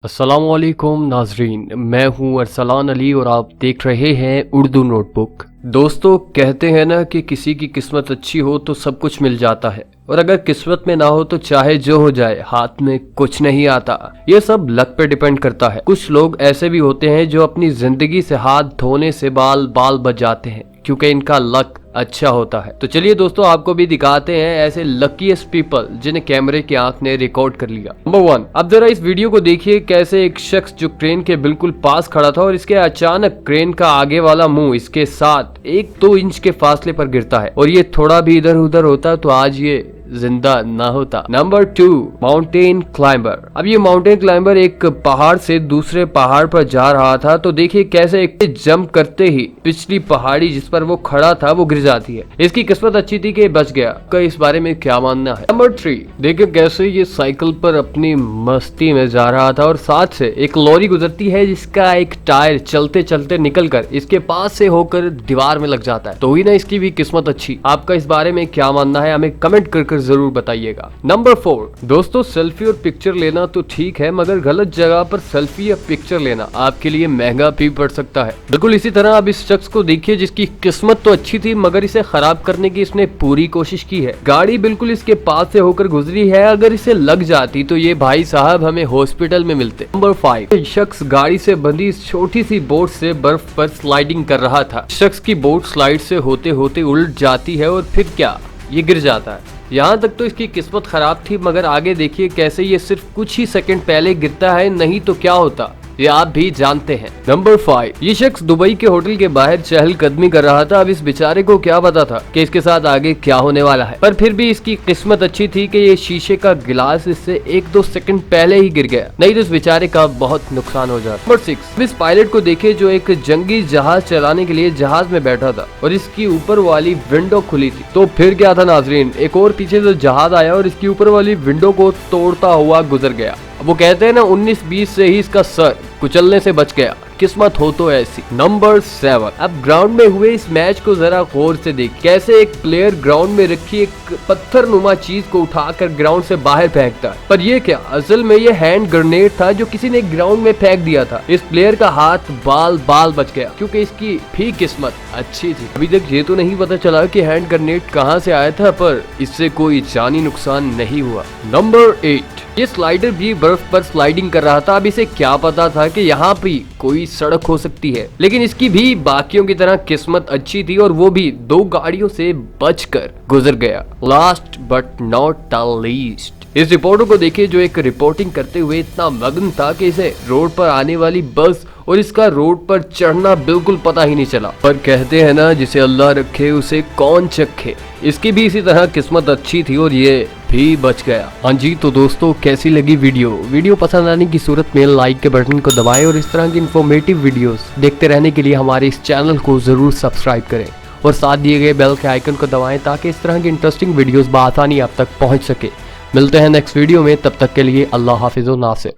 अस्सलामुअलैकुम नाजरीन, मैं हूं अरसलान अली और आप देख रहे हैं उर्दू नोटबुक। दोस्तों, कहते हैं ना कि किसी की किस्मत अच्छी हो तो सब कुछ मिल जाता है, और अगर किस्मत में ना हो तो चाहे जो हो जाए हाथ में कुछ नहीं आता। ये सब लक पे डिपेंड करता है। कुछ लोग ऐसे भी होते हैं जो अपनी जिंदगी से हाथ धोने से बाल बच जाते हैं क्योंकि इनका लक अच्छा होता है। तो चलिए दोस्तों, आपको भी दिखाते हैं ऐसे लकीएस्ट पीपल जिन्हें कैमरे की आंख ने रिकॉर्ड कर लिया। नंबर 1, अब जरा इस वीडियो को देखिए। कैसे एक शख्स जो क्रेन के बिल्कुल पास खड़ा था और इसके अचानक क्रेन का आगे वाला मुंह इसके साथ 1-2 इंच के फासले पर गिरता है, और ये थोड़ा भी इधर उधर होता तो आज ये जिंदा ना होता। Number 2, mountain climber. अब ये माउंटेन क्लाइंबर एक पहाड़ से दूसरे पहाड़ पर जा रहा था, तो देखिए कैसे एक जंप करते ही पिछली पहाड़ी जिस पर वो खड़ा था वो गिर जाती है। इसकी किस्मत अच्छी थी कि बच गया। का इस बारे में क्या मानना है? नंबर 3, देखिए कैसे ये साइकिल पर अपनी मस्ती में जा रहा था और साथ से एक लॉरी गुजरती है जिसका एक टायर चलते चलते निकल कर इसके पास से होकर दीवार में लग जाता है। तो ही ना इसकी भी किस्मत अच्छी। आपका इस बारे में क्या मानना है? हमें कमेंट कर जरूर बताइएगा। नंबर 4, दोस्तों सेल्फी और पिक्चर लेना तो ठीक है, मगर गलत जगह पर सेल्फी या पिक्चर लेना आपके लिए महंगा भी पड़ सकता है। बिल्कुल इसी तरह अब इस शख्स को देखिए जिसकी किस्मत तो अच्छी थी मगर इसे खराब करने की इसने पूरी कोशिश की है। गाड़ी बिल्कुल इसके पास से होकर गुजरी है, अगर इसे लग जाती तो ये भाई साहब हमें हॉस्पिटल में मिलते। नंबर 5, शख्स गाड़ी से बंधी इस छोटी सी बोट से बर्फ पर स्लाइडिंग कर रहा था। शख्स की बोट स्लाइड से होते होते उल्ट जाती है और फिर क्या, ये गिर जाता है। यहाँ तक तो इसकी किस्मत खराब थी, मगर आगे देखिए कैसे ये सिर्फ कुछ ही सेकंड पहले गिरता है, नहीं तो क्या होता ये आप भी जानते हैं। नंबर 5, ये शख्स दुबई के होटल के बाहर चहलकदमी कर रहा था। अब इस बेचारे को क्या पता था कि इसके साथ आगे क्या होने वाला है, पर फिर भी इसकी किस्मत अच्छी थी कि ये शीशे का गिलास इससे 1-2 सेकंड पहले ही गिर गया, नहीं तो इस बेचारे का बहुत नुकसान हो जाता। नंबर 6, इस पायलट को देखिए जो एक जंगी जहाज चलाने के लिए जहाज में बैठा था और इसकी ऊपर वाली विंडो खुली थी। तो फिर क्या था नाजरीन, एक और पीछे से जहाज आया और इसकी ऊपर वाली विंडो को तोड़ता हुआ गुजर गया। वो कहते हैं ना 19-20 से ही इसका सर कुचलने से बच गया। किस्मत हो तो ऐसी। नंबर 7, अब ग्राउंड में हुए इस मैच को जरा गौर से देख। कैसे एक प्लेयर ग्राउंड में रखी एक पत्थर नुमा चीज को उठाकर ग्राउंड से बाहर फेंकता है, पर ये क्या, असल में ये हैंड ग्रेनेड था जो किसी ने ग्राउंड में फेंक दिया था। इस प्लेयर का हाथ बाल बच गया क्योंकि इसकी भी किस्मत अच्छी थी। अभी तक ये तो नहीं पता चला कि हैंड ग्रेनेड कहाँ से आया था, पर इससे कोई जानी नुकसान नहीं हुआ। नंबर 8, ये स्लाइडर भी बर्फ पर स्लाइडिंग कर रहा था। अब इसे क्या पता था कि यहाँ भी कोई सड़क हो सकती है, लेकिन इसकी भी बाकियों की तरह किस्मत अच्छी थी और वो भी 2 गाड़ियों से बचकर गुजर गया। Last but not the least, इस रिपोर्टर को देखिए जो एक रिपोर्टिंग करते हुए इतना मग्न था कि इसे रोड पर आने वाली बस और इसका रोड पर चढ़ना बिल्कुल पता ही नहीं चला। पर कहते हैं ना जिसे अल्लाह रखे उसे कौन चखे। इसकी भी इसी तरह किस्मत अच्छी थी और ये भी बच गया। हाँ जी, तो दोस्तों कैसी लगी वीडियो पसंद आने की सूरत में लाइक के बटन को दबाएं और इस तरह की इन्फॉर्मेटिव वीडियोस देखते रहने के लिए हमारे इस चैनल को जरूर सब्सक्राइब करें और साथ दिए गए बेल के आइकन को दबाएं ताकि इस तरह की इंटरेस्टिंग वीडियोस बआसानी आप तक पहुंच सके। मिलते हैं नेक्स्ट वीडियो में, तब तक के लिए अल्लाह हाफिज़ व नासिर।